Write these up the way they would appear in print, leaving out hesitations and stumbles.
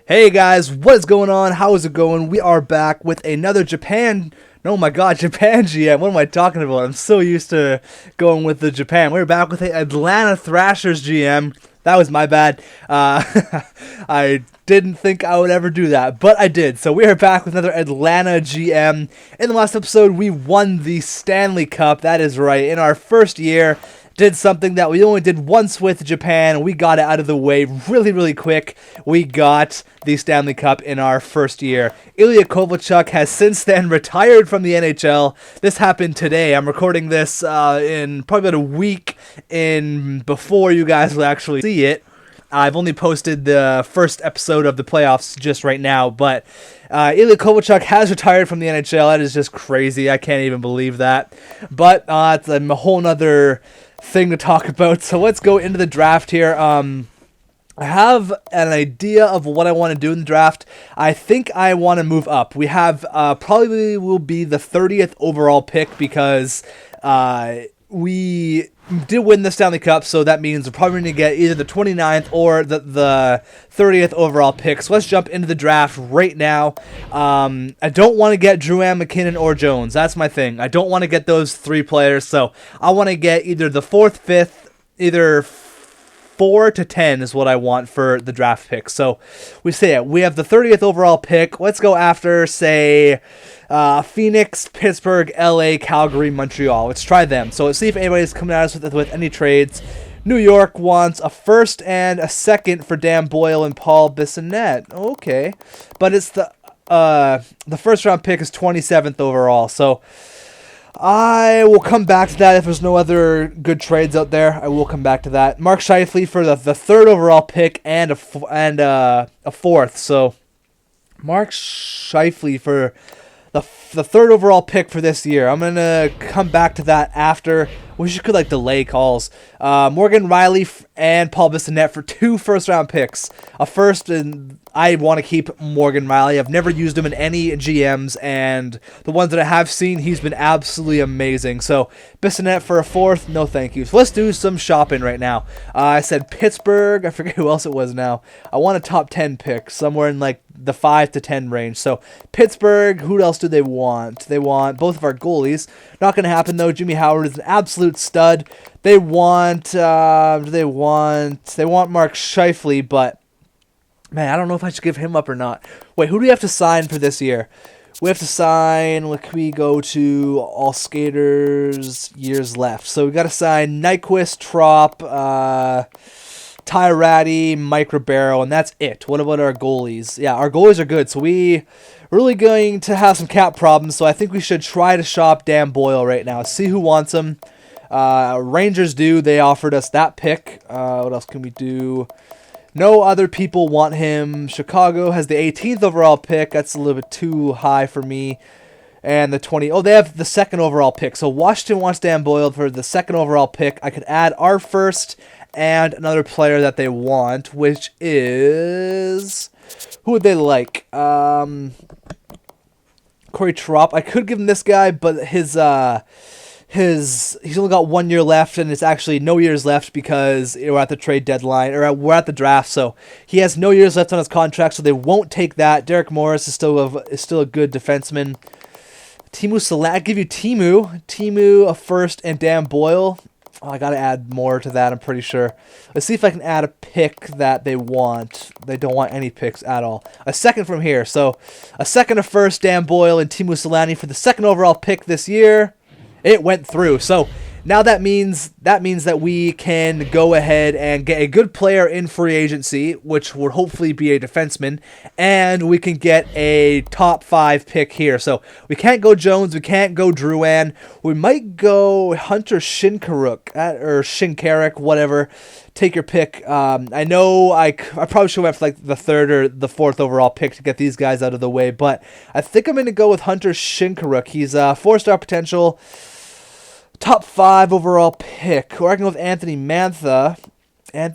Hey guys, what is going on? How is it going? We are back with another Japan. Oh my god, Japan GM. What am I talking about? I'm so used to going with the Japan. We're back with the Atlanta Thrashers GM. That was my bad. I didn't think I would ever do that, but I did. So we are back with another Atlanta GM. In the last episode, we won the Stanley Cup. That is right. In our first year, did something that we only did once with Japan. We got it out of the way really quick. We got the Stanley Cup in our first year. Ilya Kovalchuk has since then retired from the NHL. This happened today. I'm recording this in probably about a week before you guys will actually see it. I've only posted the first episode of the playoffs just right now, but Ilya Kovalchuk has retired from the NHL. That is just crazy. I can't even believe that. But it's a whole nother thing to talk about. So let's go into the draft here. I have an idea of what I want to do in the draft. I think I want to move up. We have probably will be the 30th overall pick because we did win the Stanley Cup, so that means we're probably going to get either the 29th or the 30th overall pick. So let's jump into the draft right now. I don't want to get Drouin, McKinnon, or Jones. That's my thing. I don't want to get those three players, so I want to get either the 4th, 5th, either 4 to 10 is what I want for the draft pick. So we have the 30th overall pick. Let's go after, say, Phoenix, Pittsburgh, LA, Calgary, Montreal. Let's try them. So let's see if anybody's coming at us with any trades. New York wants a 1st and a 2nd for Dan Boyle and Paul Bissonnette. Okay. But it's the first round pick is 27th overall. So I will come back to that if there's no other good trades out there. I will come back to that. Mark Scheifele for the 3rd overall pick and a 4th. So Mark Scheifele for the 3rd overall pick for this year. I'm gonna come back to that after. We could delay calls. Morgan Riley and Paul Bissonnette for 2 first-round picks. A 1st, and I want to keep Morgan Riley. I've never used him in any GMs, and the ones that I have seen, he's been absolutely amazing. So Bissonnette for a 4th, no thank you. So let's do some shopping right now. I said Pittsburgh. I forget who else it was now. I want a top 10 pick, somewhere in the 5 to 10 range. So Pittsburgh, who else do they want? They want both of our goalies. Not going to happen, though. Jimmy Howard is an absolute stud. They want Mark Scheifele, but man, I don't know if I should give him up or not. Wait, who do we have to sign for this year? We have to sign, we go to all skaters, years left. So we got to sign Nyquist, Trop, Tyrati, Mike Ribeiro, and that's it. What about our goalies? Yeah, our goalies are good, so we really going to have some cap problems, so I think we should try to shop Dan Boyle right now. See who wants him. Rangers do. They offered us that pick. What else can we do? No other people want him. Chicago has the 18th overall pick. That's a little bit too high for me. And the 20. Oh, they have the 2nd overall pick. So Washington wants Dan Boyle for the 2nd overall pick. I could add our 1st and another player that they want, which is, who would they like? Corey Trop. I could give him this guy, but he's only got 1 year left, and it's actually no years left because we're at the trade deadline, or we're at the draft, so he has no years left on his contract, so they won't take that. Derek Morris is still a good defenseman. Teemu Selanne, I give you Teemu, a 1st, and Dan Boyle. Oh, I gotta add more to that, I'm pretty sure. Let's see if I can add a pick that they want. They don't want any picks at all. A 2nd from here, so a 2nd, a 1st, Dan Boyle, and Teemu Selanne for the 2nd overall pick this year. It went through. So now that means that we can go ahead and get a good player in free agency, which will hopefully be a defenseman, and we can get a top 5 pick here. So we can't go Jones, we can't go Drouin. We might go Hunter Shinkaruk or Shinkarik, whatever. Take your pick. I know I probably should have went for the 3rd or the 4th overall pick to get these guys out of the way, but I think I'm going to go with Hunter Shinkaruk. He's a 4-star potential, top 5 overall pick. Or I can go with Anthony Mantha. I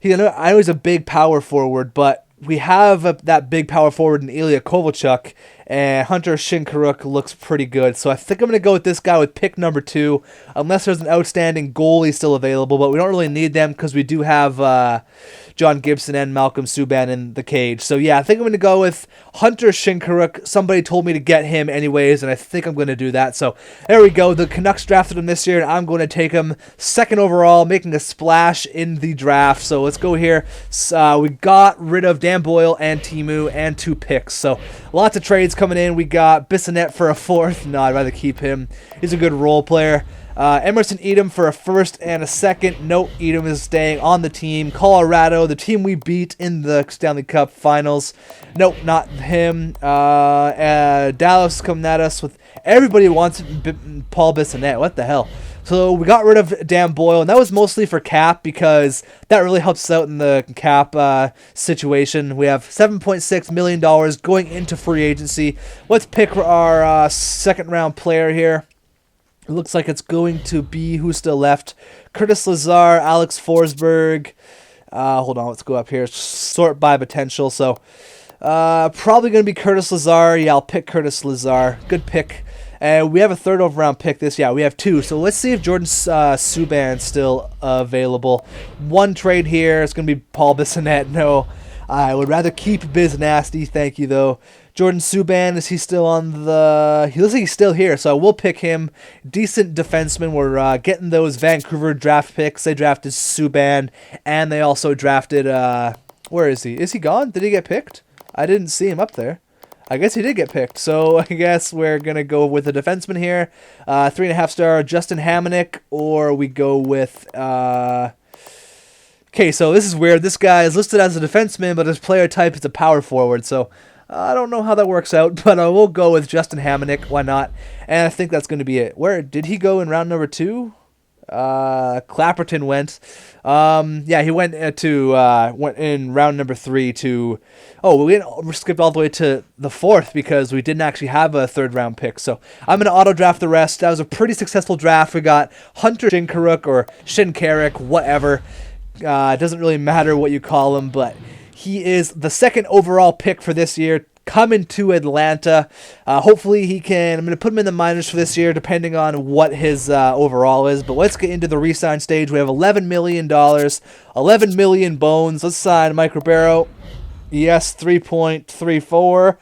know he's a big power forward, but we have that big power forward in Ilya Kovalchuk, and Hunter Shinkaruk looks pretty good. So I think I'm going to go with this guy with pick number 2, unless there's an outstanding goalie still available, but we don't really need them because we do have John Gibson and Malcolm Subban in the cage. So yeah, I think I'm going to go with Hunter Shinkaruk. Somebody told me to get him anyways, and I think I'm going to do that. So there we go. The Canucks drafted him this year, and I'm going to take him second overall, making a splash in the draft. So let's go here. We got rid of Dan Boyle and Timu and 2 picks. So lots of trades coming in. We got Bissonnette for a 4th. No, I'd rather keep him. He's a good role player. Emerson Edom for a 1st and a 2nd. Nope, Edom is staying on the team. Colorado, the team we beat in the Stanley Cup Finals. Nope, not him. Dallas coming at us with everybody wants Paul Bissonnette. What the hell? So we got rid of Dan Boyle, and that was mostly for cap because that really helps us out in the cap situation. We have $7.6 million going into free agency. Let's pick our second-round player here. It looks like it's going to be who's still left. Curtis Lazar, Alex Forsberg. Hold on, let's go up here. Sort by potential. So probably going to be Curtis Lazar. Yeah, I'll pick Curtis Lazar. Good pick. And we have a 3rd overall pick this. Yeah, we have 2. So let's see if Jordan Subban's still available. 1 trade here. It's going to be Paul Bissonnette. No, I would rather keep Biz Nasty. Thank you, though. Jordan Subban, is he still on the... He looks like he's still here, so we'll pick him. Decent defenseman. We're getting those Vancouver draft picks. They drafted Subban, and they also drafted... where is he? Is he gone? Did he get picked? I didn't see him up there. I guess he did get picked, so I guess we're going to go with a defenseman here. 3.5-star Justin Hamonic, or we go with... Okay, so this is weird. This guy is listed as a defenseman, but his player type is a power forward, so... I don't know how that works out, but I will go with Justin Hamonic. Why not? And I think that's going to be it. Where did he go in round number 2? Clapperton went. Yeah, he went went in round number 3 to. Oh, we skipped all the way to the 4th because we didn't actually have a 3rd round pick. So I'm gonna auto draft the rest. That was a pretty successful draft. We got Hunter Shinkaruk or Shinkaruk, whatever. It doesn't really matter what you call him, but. He is the 2nd overall pick for this year, coming to Atlanta. Hopefully he can... I'm going to put him in the minors for this year, depending on what his overall is. But let's get into the re-sign stage. We have $11 million, 11 million bones. Let's sign Mike Ribeiro. Yes, 3.34.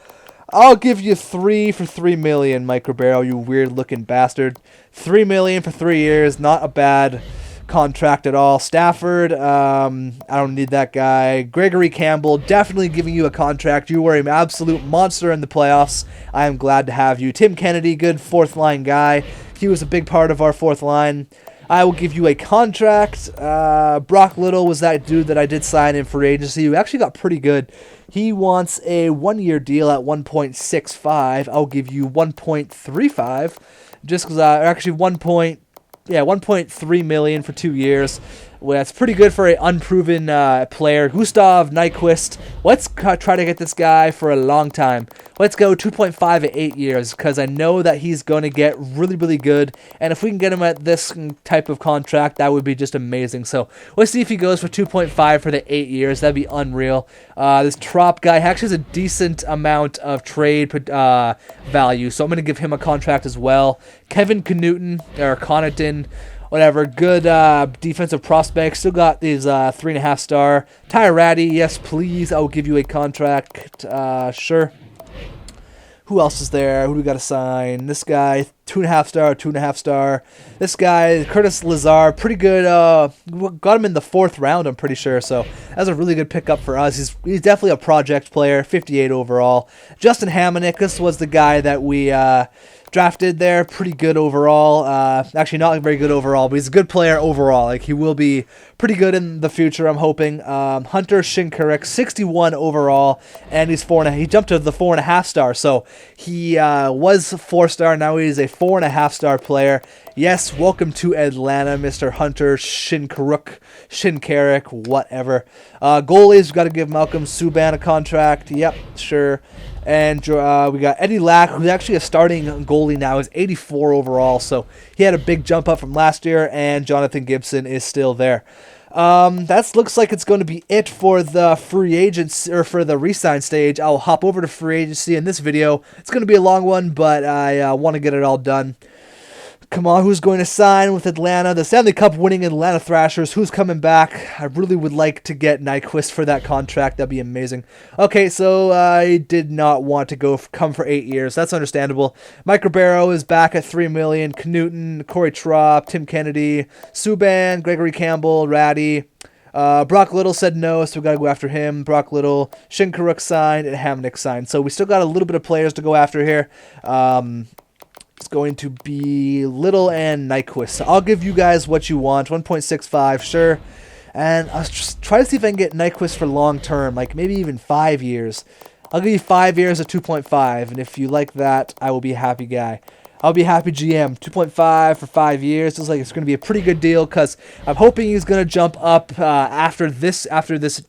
I'll give you 3 for $3 million, Mike Ribeiro, you weird-looking bastard. $3 million for 3 years, not a bad... contract at all. Stafford, I don't need that guy. Gregory Campbell, definitely giving you a contract. You were an absolute monster in the playoffs. I am glad to have you. Tim Kennedy, good 4th line guy. He was a big part of our 4th line. I will give you a contract. Brock Little was that dude that I did sign in free agency who actually got pretty good. He wants a 1-year deal at 1.65. I'll give you 1.35 just because actually 1.3 million for 2 years. Well, that's pretty good for an unproven player. Gustav Nyquist. Let's try to get this guy for a long time. Let's go 2.5 at 8 years because I know that he's going to get really, really good. And if we can get him at this type of contract, that would be just amazing. So let's see if he goes for 2.5 for the 8 years. That'd be unreal. This Trop guy actually has a decent amount of trade value, so I'm going to give him a contract as well. Kevin Connaughton, whatever, good defensive prospect. Still got these 3.5-star. Ty Ratty, yes, please. I'll give you a contract. Sure. Who else is there? Who do we got to sign? This guy, 2.5-star. This guy, Curtis Lazar, pretty good. Got him in the 4th round, I'm pretty sure. So that's a really good pickup for us. He's definitely a project player, 58 overall. Justin Hamonic, this was the guy that we drafted there. Pretty good overall. Actually, not very good overall, but he's a good player overall. Like, he will be pretty good in the future, I'm hoping. Hunter Shinkaruk, 61 overall, and he's 4.5. He jumped to the 4.5-star, so he was 4-star. Now he's a 4.5-star player. Yes, welcome to Atlanta, Mr. Hunter Shinkaruk, whatever. Goalies, we've got to give Malcolm Subban a contract. Yep, sure. And we got Eddie Lack, who's actually a starting goalie now. He's 84 overall, so he had a big jump up from last year, and Jonathan Gibson is still there. That looks like it's going to be it for the free agents, or for the re-sign stage. I'll hop over to free agency in this video. It's going to be a long one, but I want to get it all done. Come on, who's going to sign with Atlanta? The Stanley Cup winning Atlanta Thrashers. Who's coming back? I really would like to get Nyquist for that contract. That'd be amazing. Okay, so I did not want to come for 8 years. That's understandable. Mike Ribeiro is back at $3 million. Knutson, Corey Trop, Tim Kennedy, Subban, Gregory Campbell, Ratty. Brock Little said no, so we got to go after him. Brock Little, Shinkaruk signed, and Hamnick signed. So we still got a little bit of players to go after here. It's going to be Little and Nyquist. So I'll give you guys what you want. 1.65, sure. And I'll just try to see if I can get Nyquist for long term, like maybe even 5 years. I'll give you 5 years at 2.5, and if you like that, I will be a happy guy. I'll be a happy GM. 2.5 for 5 years. Looks like it's going to be a pretty good deal because I'm hoping he's going to jump up after this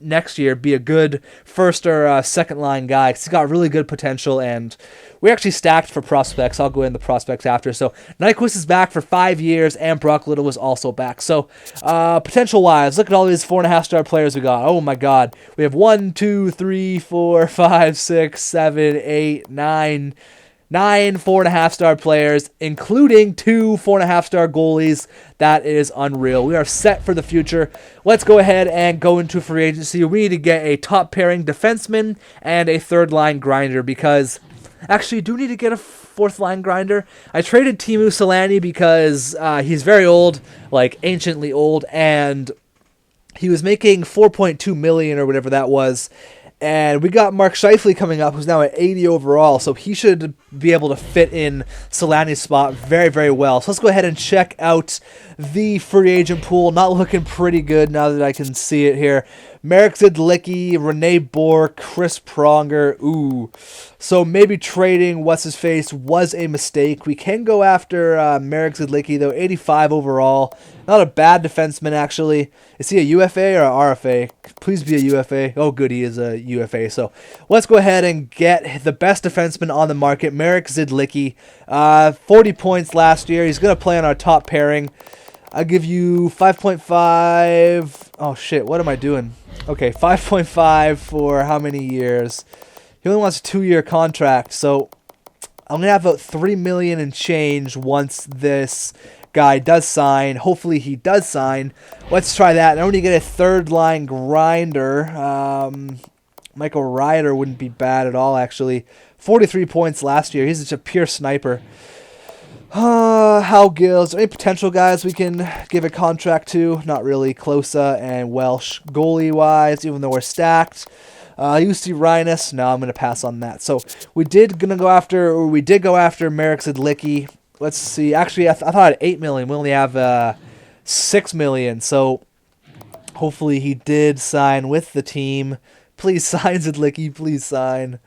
next year, be a good first or second line guy. He's got really good potential, and we actually stacked for prospects. I'll go into the prospects after. So Nyquist is back for 5 years, and Brock Little was also back. So potential-wise, look at all these 4.5-star players we got. Oh my God, we have 1, 2, 3, 4, 5, 6, 7, 8, 9. 9 4.5-star players, including 2 4.5-star goalies. That is unreal. We are set for the future. Let's go ahead and go into free agency. We need to get a top pairing defenseman and a third line grinder because actually do need to get a fourth line grinder. I traded Teemu Selanne because he's very old, like anciently old, and he was making $4.2 million or whatever that was. And we got Mark Scheifele coming up, who's now at 80 overall, so he should be able to fit in Solanne's spot very, very well. So let's go ahead and check out the free agent pool. Not looking pretty good now that I can see it here. Marek Zidlicki, Rene Bourque, Chris Pronger. Ooh. So maybe trading what's-his-face was a mistake. We can go after Marek Zidlicki, though, 85 overall. Not a bad defenseman, actually. Is he a UFA or a RFA? Please be a UFA. Oh, good, he is a UFA. So let's go ahead and get the best defenseman on the market, Marek Zidlicki. 40 points last year. He's going to play on our top pairing. I'll give you 5.5. Oh, shit, what am I doing? Okay, 5.5 for how many years? He only wants a 2-year contract, so I'm going to have about $3 million and change once this guy does sign. Hopefully he does sign. Let's try that. I only get a third line grinder. Michael Ryder wouldn't be bad at all, actually. 43 points last year. He's just a pure sniper. Hal Gills. Any potential guys we can give a contract to? Not really. Closa and Welsh goalie-wise, even though we're stacked. UC Rhinus. No, I'm going to pass on that. So we did go after Marek Zidlicki. Let's see. Actually, I thought I had $8 million. We only have $6 million. So hopefully he did sign with the team. Please sign, Zidlicki. Please sign.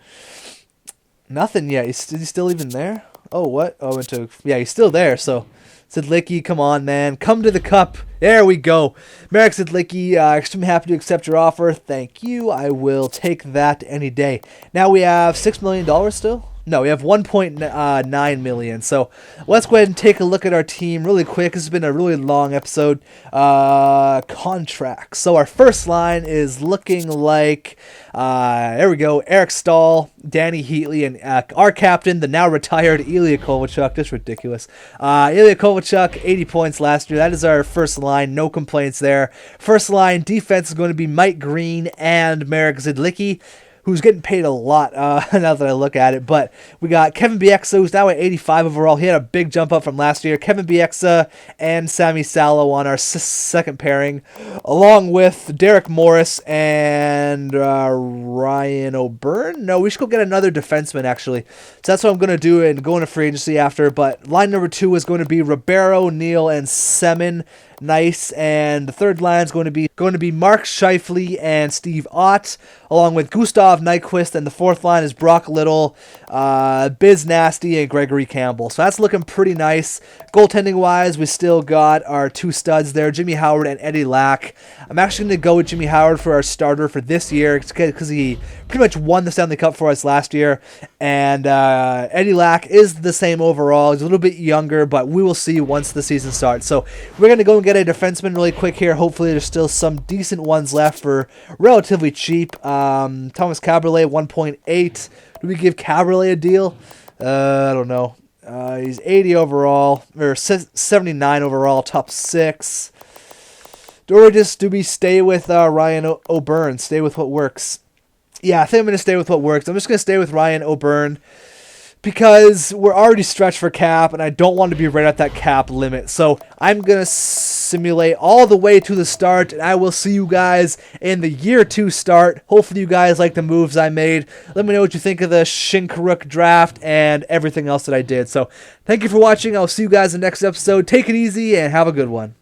Nothing yet. Is he still even there? Oh, what? Oh, yeah, he's still there. So Zidlicki, come on, man. Come to the cup. There we go. Marek Zidlicki, extremely happy to accept your offer. Thank you. I will take that any day. Now we have $6 million still? No, we have 1.9 million. So let's go ahead and take a look at our team really quick. This has been a really long episode. Contracts. So our first line is looking like, there we go, Eric Stahl, Danny Heatley, and our captain, the now retired Ilya Kovalchuk. That's ridiculous. Ilya Kovalchuk, 80 points last year. That is our first line. No complaints there. First line defense is going to be Mike Green and Marek Zidlicki, who's getting paid a lot now that I look at it. But we got Kevin Bieksa, who's now at 85 overall. He had a big jump up from last year. Kevin Bieksa and Sami Salo on our second pairing, along with Derek Morris and Ryan O'Byrne. No, we should go get another defenseman, actually. So that's what I'm going to do and go into free agency after. But line number 2 is going to be Ribeiro, Neal, and Semin. Nice. And the third line is going to be Mark Scheifele and Steve Ott, along with Gustav Nyquist, and the fourth line is Brock Little, Biz Nasty, and Gregory Campbell. So that's looking pretty nice. Goaltending wise, we still got our 2 studs there, Jimmy Howard and Eddie Lack. I'm actually going to go with Jimmy Howard for our starter for this year because he pretty much won the Stanley Cup for us last year. And Eddie Lack is the same overall. He's a little bit younger, but we will see once the season starts. So we're going to go and get a defenseman really quick here. Hopefully there's still some decent ones left for relatively cheap. Thomas Caberlet, 1.8. Do we give Caberlet a deal? I don't know. He's 80 overall, or 79 overall, top 6. Do we stay with Ryan O'Byrne? Stay with what works. Yeah, I think I'm going to stay with what works. I'm just going to stay with Ryan O'Byrne because we're already stretched for cap, and I don't want to be right at that cap limit. So I'm going to simulate all the way to the start, and I will see you guys in the year 2 start. Hopefully you guys like the moves I made. Let me know what you think of the Shinkaruk draft and everything else that I did. So thank you for watching. I'll see you guys in the next episode. Take it easy and have a good one.